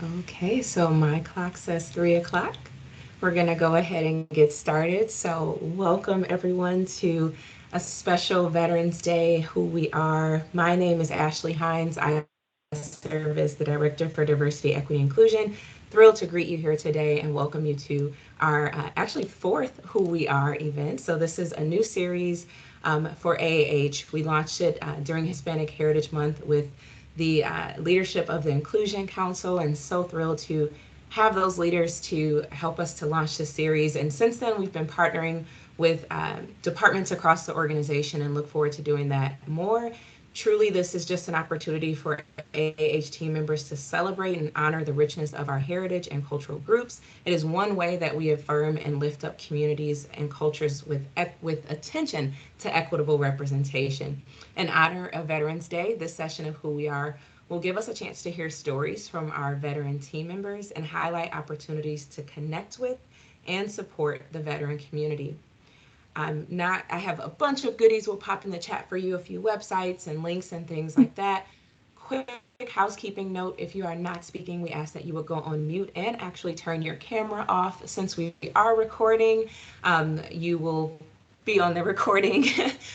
Okay, so my clock says 3 o'clock. We're going to go ahead and get started. So, welcome everyone to a special Veterans Day, who we are. My name is Ashley Hines. I serve as the Director for Diversity, Equity, Inclusion. Thrilled to greet you here today and welcome you to our actually fourth Who We Are event. So, this is a new series for AAH. We launched it during Hispanic Heritage Month with the leadership of the Inclusion Council, and so thrilled to have those leaders to help us to launch this series. And since then, we've been partnering with departments across the organization and look forward to doing that more. Truly, this is just an opportunity for AAH team members to celebrate and honor the richness of our heritage and cultural groups. It is one way that we affirm and lift up communities and cultures with attention to equitable representation. In honor of Veterans Day, this session of Who We Are will give us a chance to hear stories from our veteran team members and highlight opportunities to connect with and support the veteran community. I have a bunch of goodies we'll pop in the chat for you, a few websites and links and things like that. Quick housekeeping note, if you are not speaking, we ask that you would go on mute and actually turn your camera off. Since we are recording, you will be on the recording.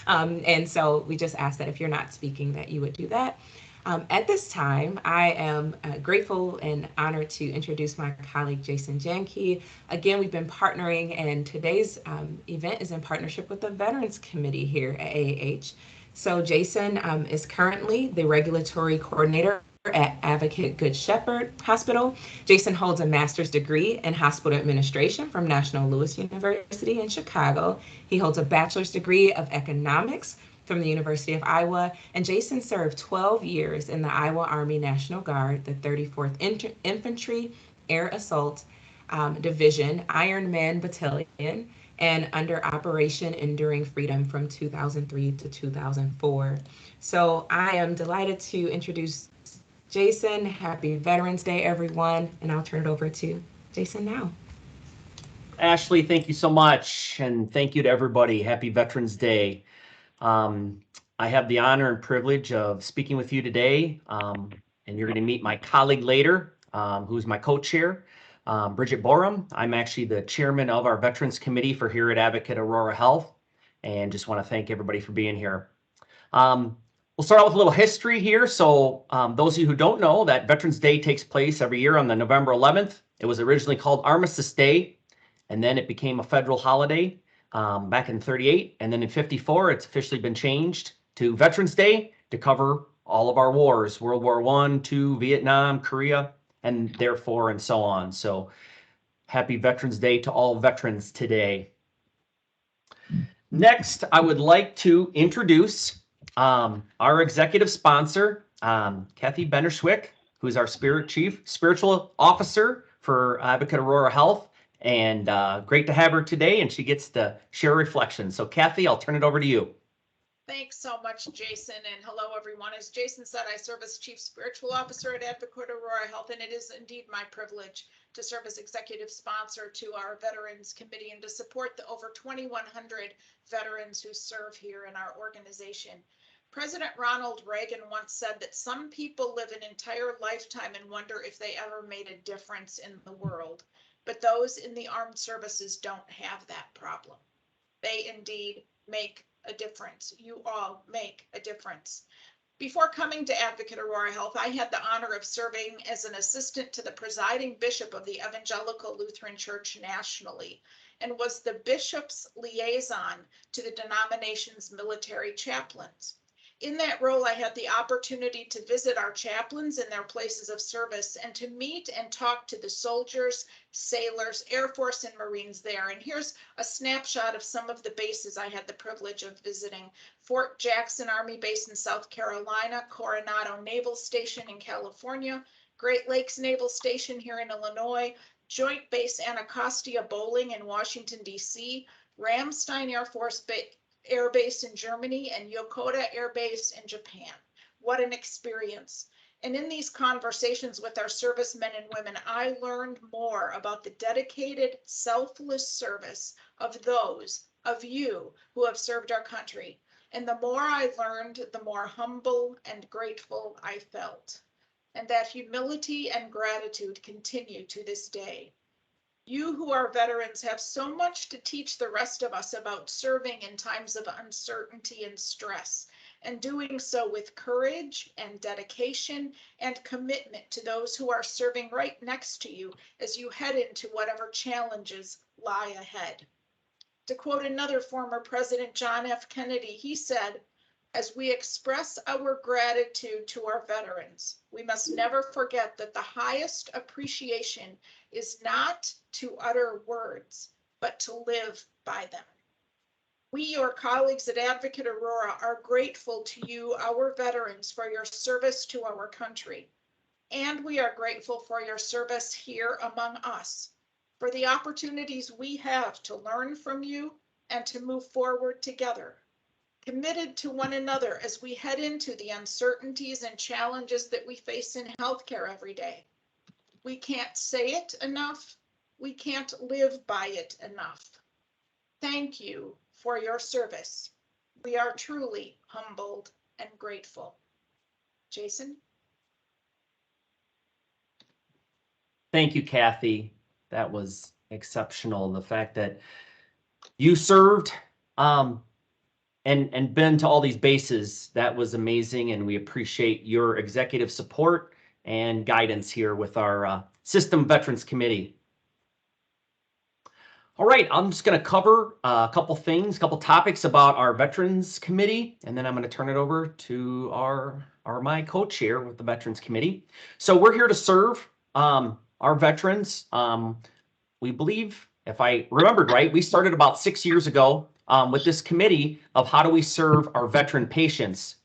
And so we just ask that if you're not speaking, that you would do that. At this time, I am grateful and honored to introduce my colleague Jason Janke. Again, we've been partnering, and today's event is in partnership with the Veterans Committee here at AAH. So, Jason is currently the regulatory coordinator at Advocate Good Shepherd Hospital. Jason holds a master's degree in hospital administration from National Louis University in Chicago. He holds a bachelor's degree of economics from the University of Iowa, and Jason served 12 years in the Iowa Army National Guard, the 34th Infantry Air Assault Division, Iron Man Battalion, and under Operation Enduring Freedom from 2003 to 2004. So I am delighted to introduce Jason. Happy Veterans Day, everyone, and I'll turn it over to Jason now. Ashley, thank you so much, and thank you to everybody. Happy Veterans Day. Um, I have the honor and privilege of speaking with you today, and you're going to meet my colleague later, who's my co-chair, Bridget Borum. I'm actually the chairman of our Veterans Committee for here at Advocate Aurora Health, and just want to thank everybody for being here. We'll start out with a little history here. So those of you who don't know, that Veterans Day takes place every year on the November 11th. It was originally called Armistice Day, and then it became a federal holiday back in 38. And then in 54, it's officially been changed to Veterans Day to cover all of our wars, World War I, II, Vietnam, Korea, and therefore, and so on. So happy Veterans Day to all veterans today. Next, I would like to introduce our executive sponsor, Kathy Benderschwick, who's our spiritual officer for Advocate Aurora Health. And great to have her today, and she gets to share reflections. So Kathy, I'll turn it over to you. Thanks so much, Jason, and hello, everyone. As Jason said, I serve as Chief Spiritual Officer at Advocate Aurora Health, and it is indeed my privilege to serve as executive sponsor to our Veterans Committee and to support the over 2,100 veterans who serve here in our organization. President Ronald Reagan once said that some people live an entire lifetime and wonder if they ever made a difference in the world, but those in the armed services don't have that problem. They indeed make a difference. You all make a difference. Before coming to Advocate Aurora Health, I had the honor of serving as an assistant to the presiding bishop of the Evangelical Lutheran Church nationally and was the bishop's liaison to the denomination's military chaplains. In that role, I had the opportunity to visit our chaplains in their places of service and to meet and talk to the soldiers, sailors, Air Force, and Marines there. And here's a snapshot of some of the bases I had the privilege of visiting. Fort Jackson Army Base in South Carolina, Coronado Naval Station in California, Great Lakes Naval Station here in Illinois, Joint Base Anacostia Bowling in Washington, D.C., Ramstein Air Base in Germany, and Yokota Air Base in Japan. What an experience. And in these conversations with our servicemen and women, I learned more about the dedicated, selfless service of those of you who have served our country. And the more I learned, the more humble and grateful I felt. and that humility and gratitude continue to this day. You who are veterans have so much to teach the rest of us about serving in times of uncertainty and stress, and doing so with courage and dedication and commitment to those who are serving right next to you as you head into whatever challenges lie ahead. To quote another former president, John F. Kennedy, he said, "As we express our gratitude to our veterans, we must never forget that the highest appreciation is not to utter words, but to live by them." We, your colleagues at Advocate Aurora, are grateful to you, our veterans, for your service to our country. And we are grateful for your service here among us, for the opportunities we have to learn from you and to move forward together, committed to one another as we head into the uncertainties and challenges that we face in healthcare every day. We can't say it enough. We can't live by it enough. Thank you for your service. We are truly humbled and grateful. Jason? Thank you, Kathy. That was exceptional. The fact that you served and been to all these bases, that was amazing. And we appreciate your executive support and guidance here with our System Veterans Committee. All right, I'm just going to cover a couple things, a couple topics about our Veterans Committee, and then I'm going to turn it over to my co-chair with the Veterans Committee. So we're here to serve our veterans. We believe, if I remembered right, we started about 6 years ago with this committee of how do we serve our veteran patients.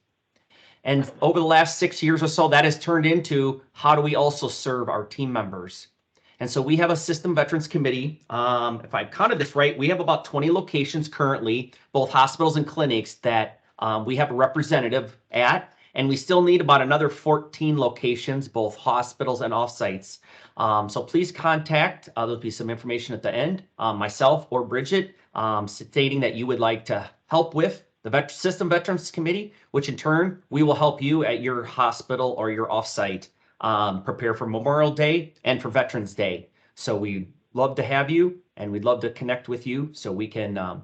And over the last 6 years or so, that has turned into how do we also serve our team members. And so we have a System Veterans Committee. If I counted this right, we have about 20 locations currently, both hospitals and clinics, that we have a representative at. And we still need about another 14 locations, both hospitals and offsites. So please contact, there'll be some information at the end, myself or Bridget, stating that you would like to help with the System Veterans Committee, which in turn, we will help you at your hospital or your offsite prepare for Memorial Day and for Veterans Day. So we'd love to have you, and we'd love to connect with you so we can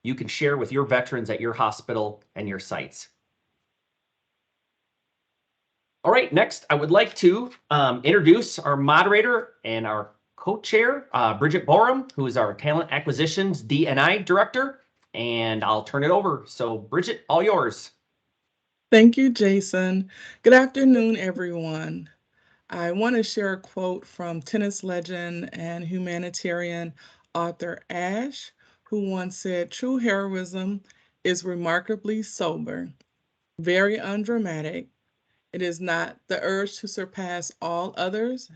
you can share with your veterans at your hospital and your sites. All right, next, I would like to introduce our moderator and our co-chair, Bridget Borum, who is our Talent Acquisitions D&I Director, and I'll turn it over. So Bridget, all yours. Thank you, Jason. Good afternoon, everyone. I want to share a quote from tennis legend and humanitarian Arthur Ashe, who once said, "True heroism is remarkably sober, very undramatic. It is not the urge to surpass all others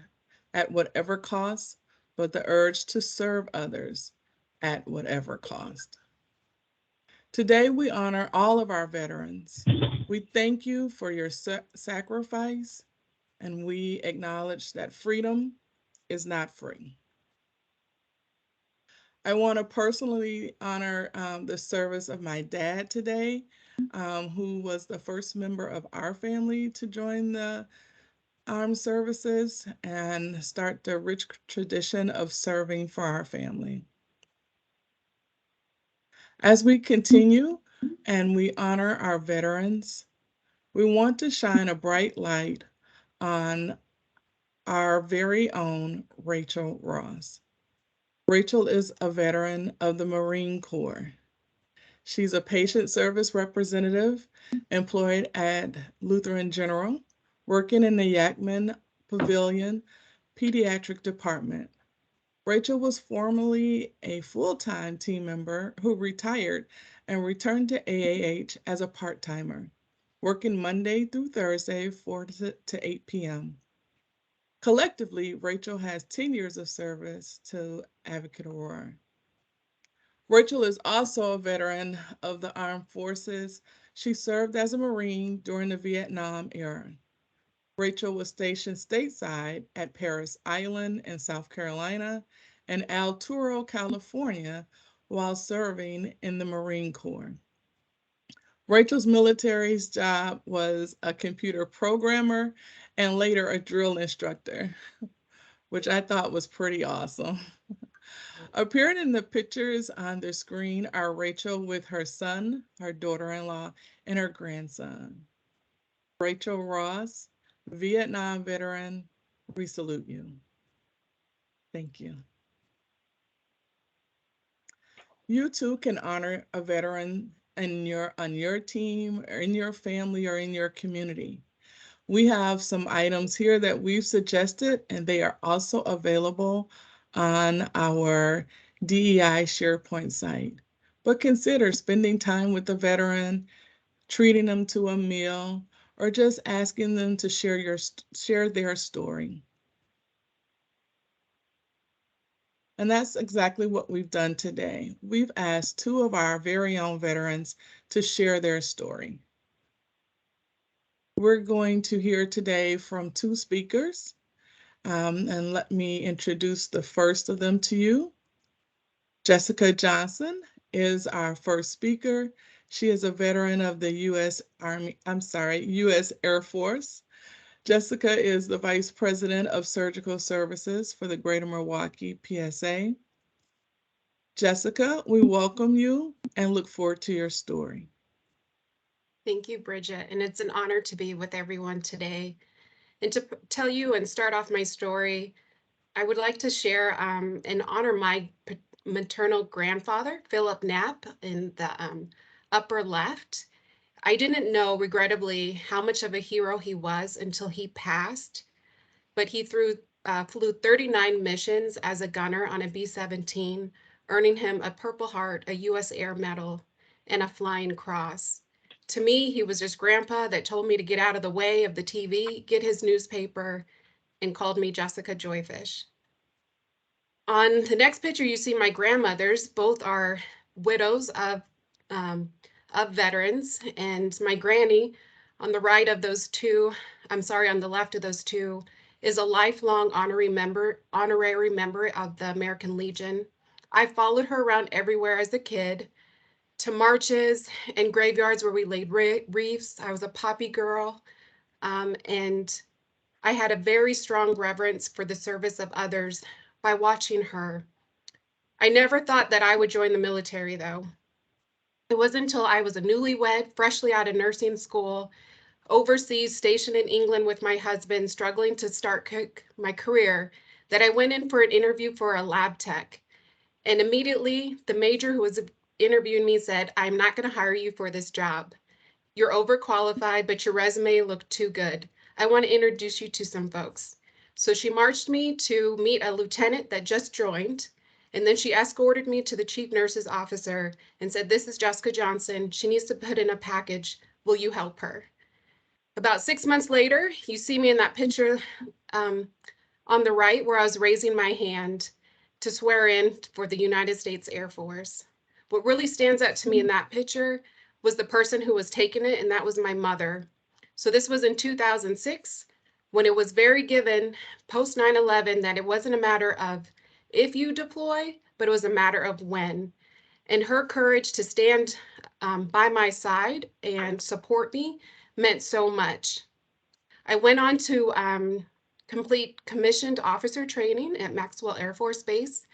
at whatever cost, but the urge to serve others at whatever cost." Today, we honor all of our veterans. We thank you for your sacrifice, and we acknowledge that freedom is not free. I want to personally honor the service of my dad today, who was the first member of our family to join the armed services and start the rich tradition of serving for our family. As we continue and we honor our veterans, we want to shine a bright light on our very own Rachel Ross. Rachel is a veteran of the Marine Corps. She's a patient service representative employed at Lutheran General, working in the Yackman Pavilion Pediatric Department. Rachel was formerly a full-time team member who retired and returned to AAH as a part-timer, working Monday through Thursday, 4 to 8 p.m. Collectively, Rachel has 10 years of service to Advocate Aurora. Rachel is also a veteran of the armed forces. She served as a Marine during the Vietnam era. Rachel was stationed stateside at Parris Island in South Carolina and Alturo, California, while serving in the Marine Corps. Rachel's military's job was a computer programmer and later a drill instructor, which I thought was pretty awesome. Appearing in the pictures on the screen are Rachel with her son, her daughter-in-law, and her grandson. Rachel Ross, Vietnam veteran, we salute you. Thank you. You too can honor a veteran on your team, or in your family, or in your community. We have some items here that we've suggested, and they are also available on our DEI SharePoint site. But consider spending time with the veteran, treating them to a meal, or just asking them to share their story. And that's exactly what we've done today. We've asked 2 of our very own veterans to share their story. We're going to hear today from 2 speakers. And let me introduce the first of them to you. Jessica Johnson is our first speaker. She is a veteran of the U.S. Air Force. Jessica is the Vice President of Surgical Services for the Greater Milwaukee PSA. Jessica, we welcome you and look forward to your story. Thank you, Bridget, and it's an honor to be with everyone today. And to tell you and start off my story, I would like to share and honor my maternal grandfather, Philip Knapp, in the upper left. I didn't know, regrettably, how much of a hero he was until he passed, but he flew 39 missions as a gunner on a B-17, earning him a Purple Heart, a U.S. Air Medal, and a Flying Cross. To me, he was just grandpa that told me to get out of the way of the TV, get his newspaper, and called me Jessica Joyfish. On the next picture, you see my grandmothers. Both are widows of veterans, and my granny on the right of those 2, on the left of those 2, is a lifelong honorary member of the American Legion. I followed her around everywhere as a kid, to marches and graveyards where we laid wreaths. I was a poppy girl, and I had a very strong reverence for the service of others by watching her. I never thought that I would join the military, though. It wasn't until I was a newlywed, freshly out of nursing school, overseas, stationed in England with my husband, struggling to start my career, that I went in for an interview for a lab tech. And immediately, the major who was interviewing me said, "I'm not going to hire you for this job. You're overqualified, but your resume looked too good. I want to introduce you to some folks." So she marched me to meet a lieutenant that just joined. And then she escorted me to the chief nurse's officer and said, "This is Jessica Johnson. She needs to put in a package. Will you help her?" About 6 months later, you see me in that picture on the right where I was raising my hand to swear in for the United States Air Force. What really stands out to me in that picture was the person who was taking it, and that was my mother. So this was in 2006, when it was very given post 9/11 that it wasn't a matter of if you deploy, but it was a matter of when. And her courage to stand by my side and support me meant so much. I went on to complete commissioned officer training at Maxwell Air Force Base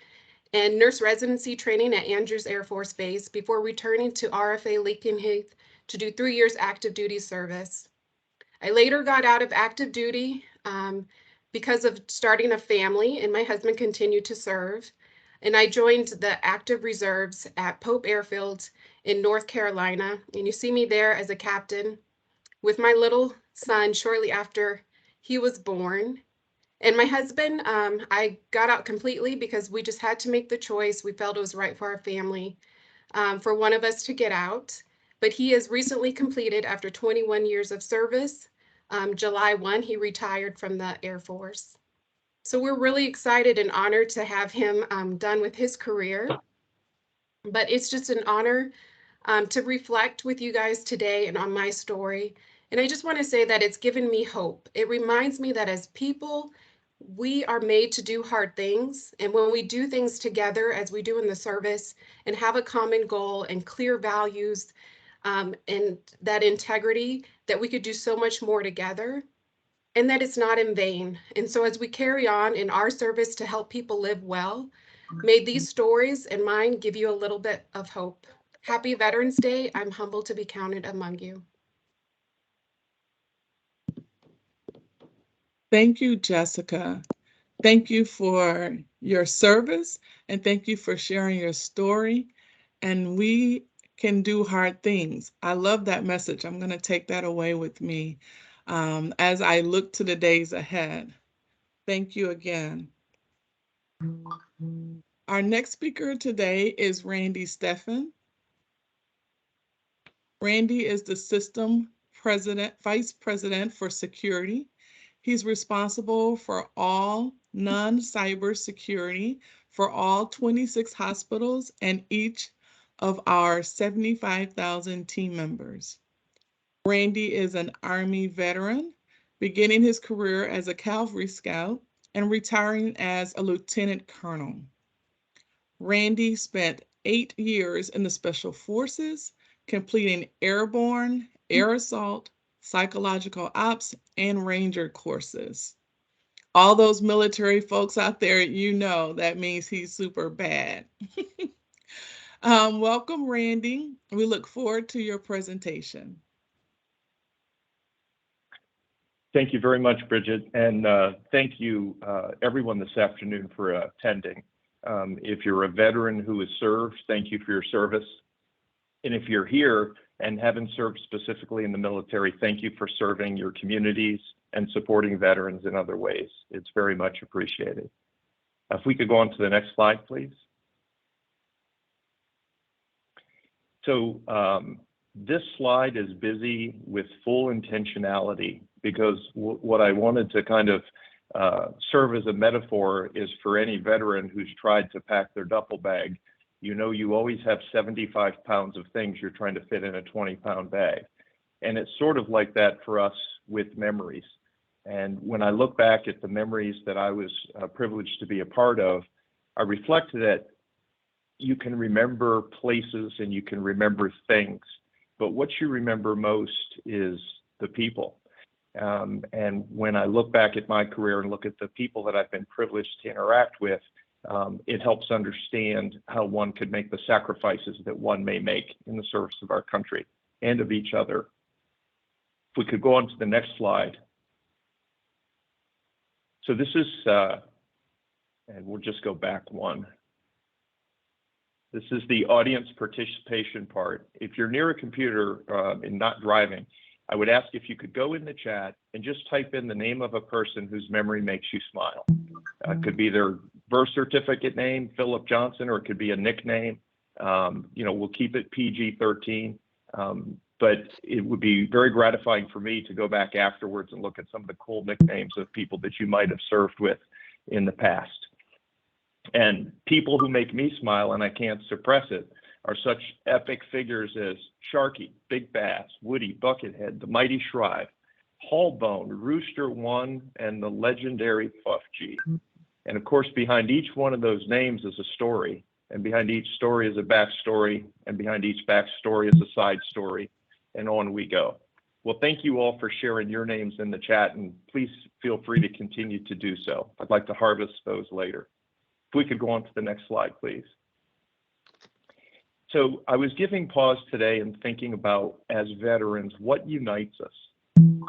and nurse residency training at Andrews Air Force Base before returning to RFA Lakenheath to do 3 years active duty service. I later got out of active duty because of starting a family, and my husband continued to serve. And I joined the active reserves at Pope Airfield in North Carolina. And you see me there as a captain with my little son shortly after he was born. And my husband, I got out completely because we just had to make the choice. We felt it was right for our family, for one of us to get out. But he has recently completed, after 21 years of service, July 1, he retired from the Air Force. So we're really excited and honored to have him done with his career. But it's just an honor to reflect with you guys today and on my story. And I just want to say that it's given me hope. It reminds me that as people, we are made to do hard things. And when we do things together, as we do in the service, and have a common goal and clear values, and that integrity, that we could do so much more together, and that it's not in vain. And so as we carry on in our service to help people live well, may these stories and mine give you a little bit of hope. Happy Veterans Day. I'm humbled to be counted among you. Thank you, Jessica. Thank you for your service, and thank you for sharing your story. And we can do hard things. I love that message. I'm going to take that away with me as I look to the days ahead. Thank you again. Our next speaker today is Randy Steffen. Randy is the System Vice President for Security. He's responsible for all non-cyber security for all 26 hospitals and each of our 75,000 team members. Randy is an Army veteran, beginning his career as a Cavalry Scout and retiring as a Lieutenant Colonel. Randy spent 8 years in the Special Forces, completing airborne, air assault, psychological ops, and Ranger courses. All those military folks out there, you know that means he's super bad. Welcome, Randy. We look forward to your presentation. Thank you very much, Bridget, and thank you everyone this afternoon for attending. If you're a veteran who has served, thank you for your service. And if you're here and haven't served specifically in the military, thank you for serving your communities and supporting veterans in other ways. It's very much appreciated. If we could go on to the next slide, please. So this slide is busy with full intentionality because what I wanted to kind of serve as a metaphor is for any veteran who's tried to pack their duffel bag. You know, you always have 75 pounds of things you're trying to fit in a 20-pound bag. And it's sort of like that for us with memories. And when I look back at the memories that I was privileged to be a part of, I reflect that you can remember places and you can remember things, but what you remember most is the people. And when I look back at my career and look at the people that I've been privileged to interact with, it helps understand how one could make the sacrifices that one may make in the service of our country and of each other. If we could go on to the next slide. So this is, and we'll just go back one. This is the audience participation part. If you're near a computer and not driving, I would ask if you could go in the chat and just type in the name of a person whose memory makes you smile. It could be their birth certificate name, Philip Johnson, or it could be a nickname. You know, we'll keep it PG-13, but it would be very gratifying for me to go back afterwards and look at some of the cool nicknames of people that you might have served with in the past. And people who make me smile, and I can't suppress it, are such epic figures as Sharky, Big Bass, Woody, Buckethead, the Mighty Shrive, Hallbone, Rooster One, and the legendary Puff G. And of course, behind each one of those names is a story, and behind each story is a backstory, and behind each backstory is a side story, and on we go. Well, thank you all for sharing your names in the chat, and please feel free to continue to do so. I'd like to harvest those later. If we could go on to the next slide, please. So I was giving pause today and thinking about, as veterans, what unites us.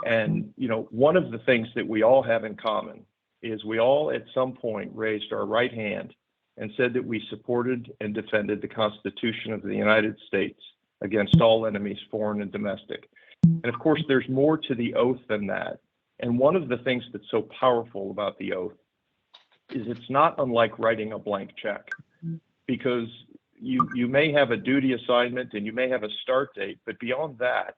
And, you know, one of the things that we all have in common is we all at some point raised our right hand and said that we supported and defended the Constitution of the United States against all enemies, foreign and domestic. And of course, there's more to the oath than that. And one of the things that's so powerful about the oath is it's not unlike writing a blank check, because you may have a duty assignment and you may have a start date, but beyond that,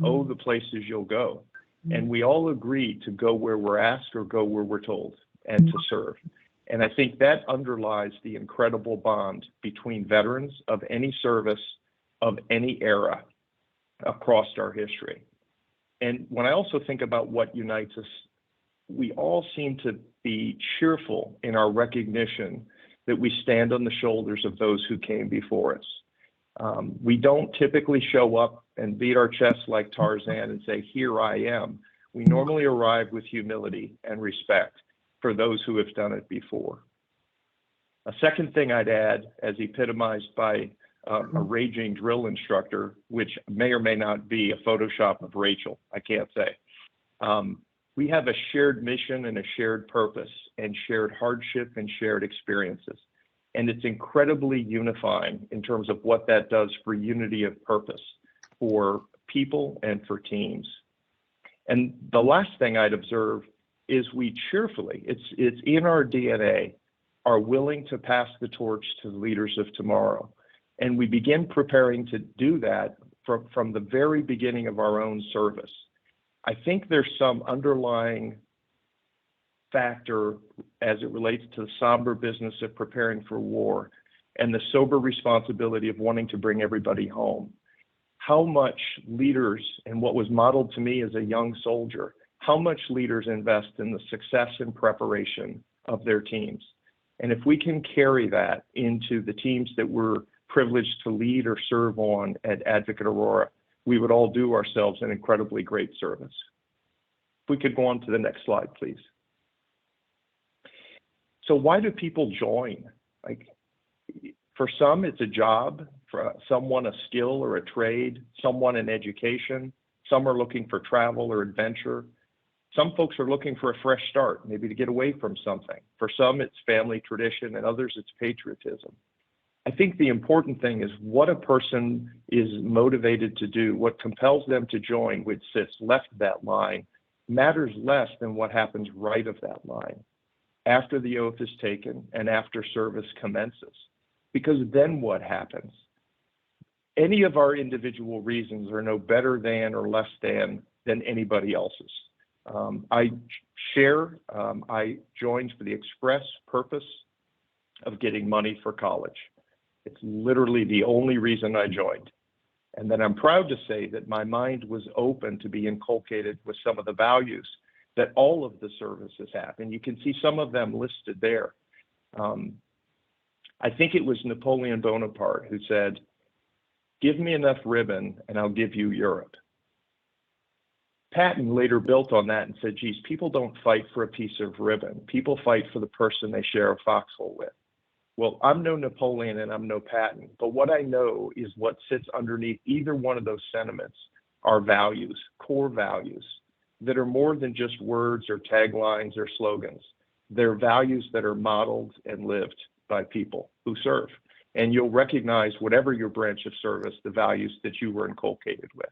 oh, the places you'll go. And we all agree to go where we're asked or go where we're told and to serve. And I think that underlies the incredible bond between veterans of any service, of any era across our history. And when I also think about what unites us, we all seem to be cheerful in our recognition that we stand on the shoulders of those who came before us. We don't typically show up and beat our chests like Tarzan and say, "Here I am." We normally arrive with humility and respect for those who have done it before. A second thing I'd add, as epitomized by a raging drill instructor, which may or may not be a Photoshop of Rachel, I can't say. We have a shared mission and a shared purpose and shared hardship and shared experiences. And it's incredibly unifying in terms of what that does for unity of purpose for people and for teams. And the last thing I'd observe is we cheerfully, it's in our DNA, are willing to pass the torch to the leaders of tomorrow. And we begin preparing to do that from the very beginning of our own service. I think there's some underlying factor as it relates to the somber business of preparing for war and the sober responsibility of wanting to bring everybody home. How much leaders, and what was modeled to me as a young soldier, how much leaders invest in the success and preparation of their teams. And if we can carry that into the teams that we're privileged to lead or serve on at Advocate Aurora, we would all do ourselves an incredibly great service. If we could go on to the next slide, please. So why do people join? Like, for some, it's a job, for someone a skill or a trade, someone an education, some are looking for travel or adventure. Some folks are looking for a fresh start, maybe to get away from something. For some, it's family tradition, and others, it's patriotism. I think the important thing is what a person is motivated to do, what compels them to join, which sits left of that line, matters less than what happens right of that line, after the oath is taken and after service commences. Because then what happens? Any of our individual reasons are no better than or less than anybody else's. I joined for the express purpose of getting money for college. It's literally the only reason I joined. And then I'm proud to say that my mind was open to be inculcated with some of the values that all of the services have. And you can see some of them listed there. I think it was Napoleon Bonaparte who said, "Give me enough ribbon and I'll give you Europe." Patton later built on that and said, geez, people don't fight for a piece of ribbon. People fight for the person they share a foxhole with. Well, I'm no Napoleon and I'm no Patton, but what I know is what sits underneath either one of those sentiments are values, core values, that are more than just words or taglines or slogans. They're values that are modeled and lived by people who serve. And you'll recognize, whatever your branch of service, the values that you were inculcated with.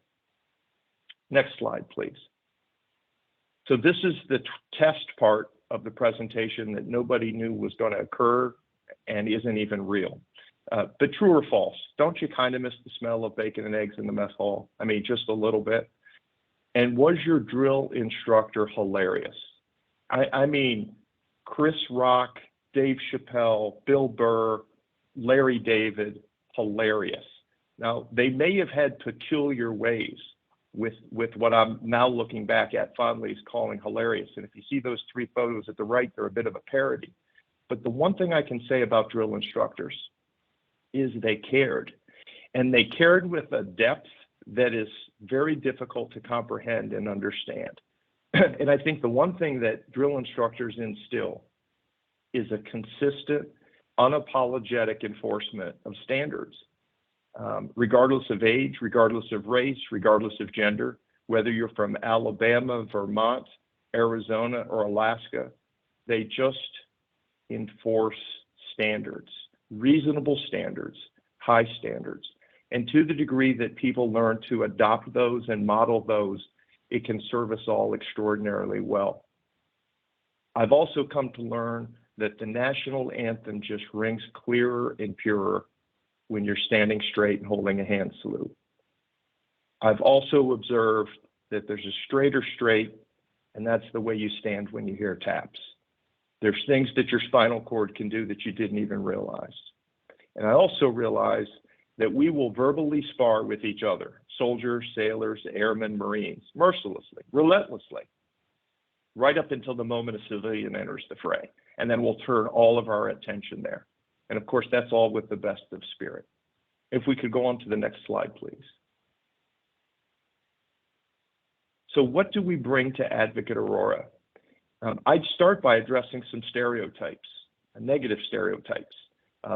Next slide, please. So this is the test part of the presentation that nobody knew was going to occur and isn't even real. But true or false? Don't you kind of miss the smell of bacon and eggs in the mess hall? I mean, just a little bit. And was your drill instructor hilarious? I mean, Chris Rock, Dave Chappelle, Bill Burr, Larry David, hilarious. Now, they may have had peculiar ways with what I'm now looking back at fondly is calling hilarious. And if you see those three photos at the right, they're a bit of a parody. But the one thing I can say about drill instructors is they cared. And they cared with a depth that is very difficult to comprehend and understand. And I think the one thing that drill instructors instill is a consistent, unapologetic enforcement of standards. Regardless of age, regardless of race, regardless of gender, whether you're from Alabama, Vermont, Arizona, or Alaska, they just enforce standards, reasonable standards, high standards. And to the degree that people learn to adopt those and model those, it can serve us all extraordinarily well. I've also come to learn that the national anthem just rings clearer and purer when you're standing straight and holding a hand salute. I've also observed that there's a straighter straight, and that's the way you stand when you hear taps. There's things that your spinal cord can do that you didn't even realize. And I also realize that we will verbally spar with each other, soldiers, sailors, airmen, Marines, mercilessly, relentlessly, right up until the moment a civilian enters the fray. And then we'll turn all of our attention there. And of course, that's all with the best of spirit. If we could go on to the next slide, please. So what do we bring to Advocate Aurora? I'd start by addressing some stereotypes, negative stereotypes.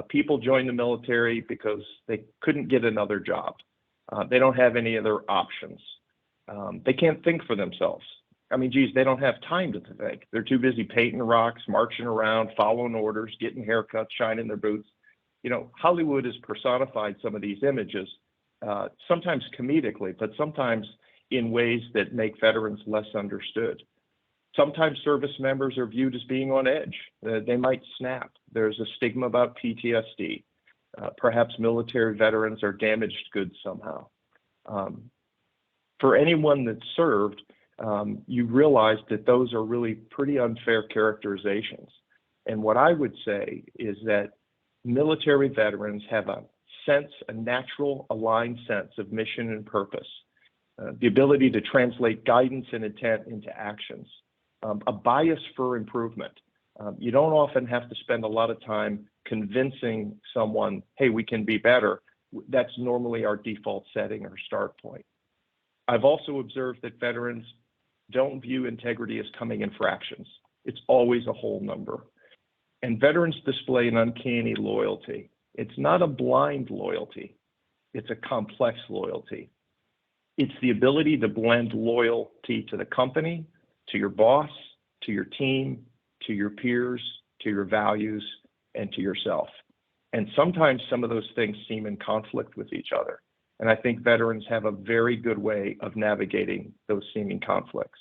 People join the military because they couldn't get another job. They don't have any other options. They can't think for themselves. I mean, geez, they don't have time to think. They're too busy painting rocks, marching around, following orders, getting haircuts, shining their boots. You know, Hollywood has personified some of these images, sometimes comedically, but sometimes in ways that make veterans less understood. Sometimes service members are viewed as being on edge. They might snap. There's a stigma about PTSD. Perhaps military veterans are damaged goods somehow. For anyone that served, you realize that those are really pretty unfair characterizations. And what I would say is that military veterans have a natural aligned sense of mission and purpose, the ability to translate guidance and intent into actions, a bias for improvement. You don't often have to spend a lot of time convincing someone, hey, we can be better. That's normally our default setting or start point. I've also observed that veterans don't view integrity as coming in fractions. It's always a whole number. And veterans display an uncanny loyalty. It's not a blind loyalty. It's a complex loyalty. It's the ability to blend loyalty to the company, to your boss, to your team, to your peers, to your values, and to yourself. And sometimes some of those things seem in conflict with each other. And I think veterans have a very good way of navigating those seeming conflicts.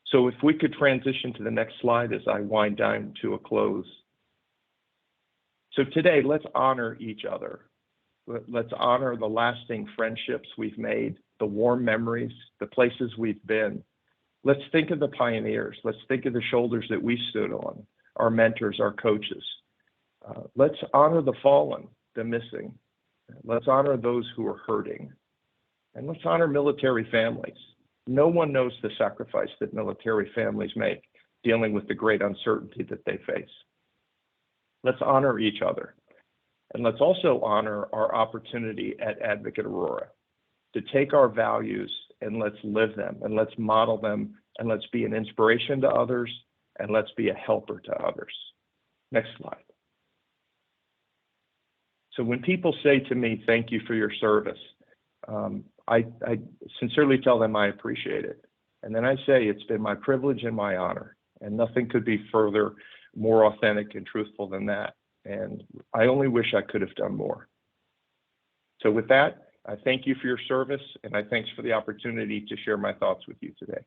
So if we could transition to the next slide as I wind down to a close. So today, let's honor each other. Let's honor the lasting friendships we've made, the warm memories, the places we've been. Let's think of the pioneers. Let's think of the shoulders that we stood on, our mentors, our coaches. Let's honor the fallen, the missing. Let's honor those who are hurting. And let's honor military families. No one knows the sacrifice that military families make dealing with the great uncertainty that they face. Let's honor each other. And let's also honor our opportunity at Advocate Aurora to take our values and let's live them and let's model them and let's be an inspiration to others and let's be a helper to others. Next slide. So when people say to me, thank you for your service, I sincerely tell them I appreciate it. And then I say it's been my privilege and my honor, and nothing could be further, more authentic and truthful than that. And I only wish I could have done more. So with that, I thank you for your service, and I thanks for the opportunity to share my thoughts with you today.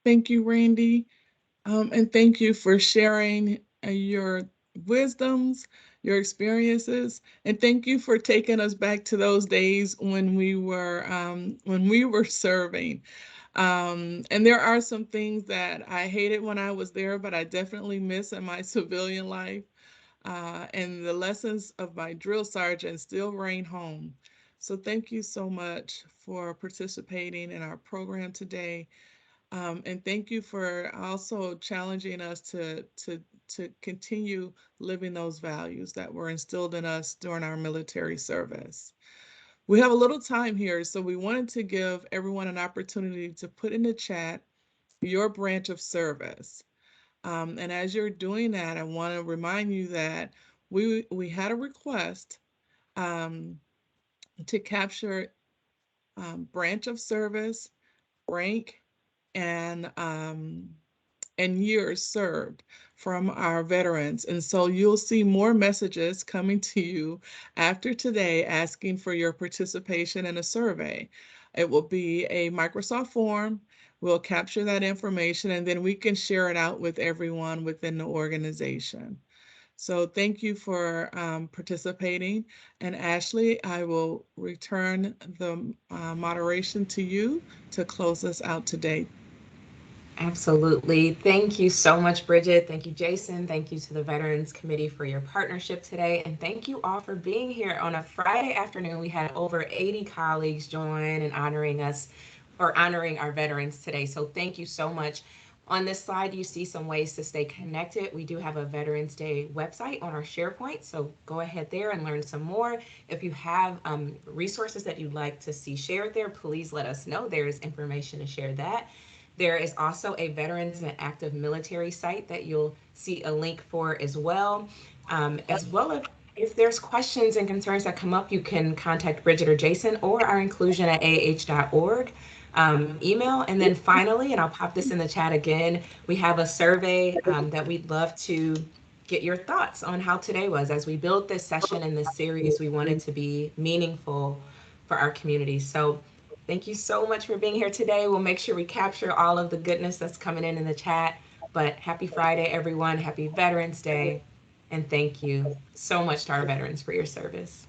Thank you, Randy. And thank you for sharing your wisdoms, your experiences, and thank you for taking us back to those days when we were serving. And there are some things that I hated when I was there, but I definitely miss in my civilian life. And the lessons of my drill sergeant still reign home. So thank you so much for participating in our program today. And thank you for also challenging us to continue living those values that were instilled in us during our military service. We have a little time here, so we wanted to give everyone an opportunity to put in the chat your branch of service. And as you're doing that, I want to remind you that we had a request to capture branch of service, rank, and years served from our veterans. And so you'll see more messages coming to you after today asking for your participation in a survey. It will be a Microsoft form. We'll capture that information and then we can share it out with everyone within the organization. So thank you for participating. And Ashley, I will return the moderation to you to close us out today. Absolutely. Thank you so much, Bridget. Thank you, Jason. Thank you to the Veterans Committee for your partnership today. And thank you all for being here on a Friday afternoon. We had over 80 colleagues join and honoring us or honoring our veterans today. So thank you so much. On this slide, you see some ways to stay connected. We do have a Veterans Day website on our SharePoint, so go ahead there and learn some more. If you have resources that you'd like to see shared there, please let us know. There is information to share that. There is also a Veterans and Active Military site that you'll see a link for as well. As well as if there's questions and concerns that come up, you can contact Bridget or Jason or our inclusion@ah.org email. And then finally, and I'll pop this in the chat again, we have a survey that we'd love to get your thoughts on how today was. As we built this session in this series, we wanted to be meaningful for our community. So thank you so much for being here today. We'll make sure we capture all of the goodness that's coming in the chat. But happy Friday, everyone. Happy Veterans Day. And thank you so much to our veterans for your service.